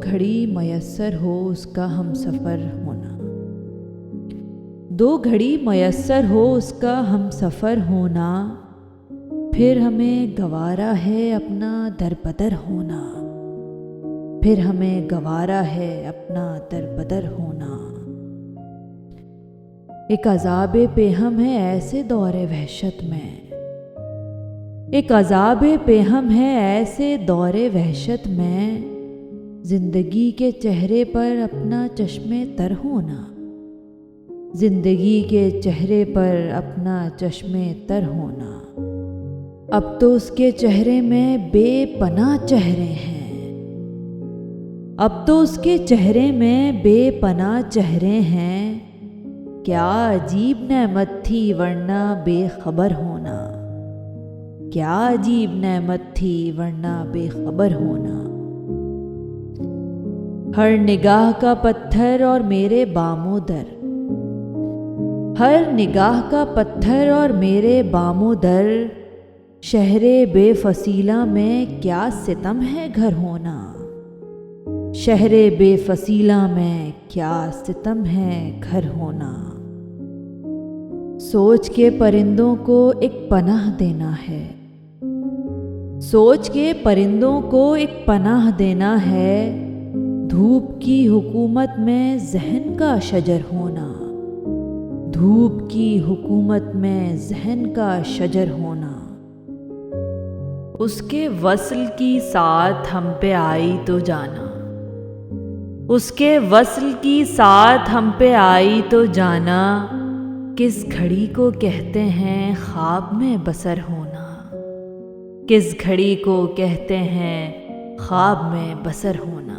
घड़ी मयस्सर हो उसका हम सफ़र होना, दो घड़ी मयस्सर हो उसका हम सफ़र होना, फिर हमें गवारा है अपना दरबदर होना, फिर हमें गवारा है अपना दरबदर होना। एक अज़ाब पेहम है ऐसे दौरे वहशत में, एक अज़ाब पेहम है ऐसे दौरे वहशत में, ज़िंदगी के चेहरे पर अपना चश्मे तर होना, ज़िंदगी के चेहरे पर अपना चश्मे तर होना। अब तो उसके चेहरे में बेपनाह चेहरे हैं, अब तो उसके चेहरे में बेपनाह चेहरे हैं। क्या अजीब नेमत थी वरना बेखबर होना, क्या अजीब नेमत थी वरना बेखबर होना। हर निगाह का पत्थर और मेरे बामोदर, हर निगाह का पत्थर और मेरे बामोदर, शहरे बेफसीला में क्या सितम है घर होना, शहरे बेफसीला में क्या सितम है घर होना। सोच के परिंदों को एक पनाह देना है, सोच के परिंदों को एक पनाह देना है। धूप की हुकूमत में ज़हन का शजर होना, धूप की हुकूमत में ज़हन का शजर होना। उसके वस्ल की साथ हम पे आई तो जाना, उसके वस्ल की साथ हम पे आई तो जाना, किस घड़ी को कहते हैं ख्वाब में बसर होना, किस घड़ी को कहते हैं ख्वाब में बसर होना।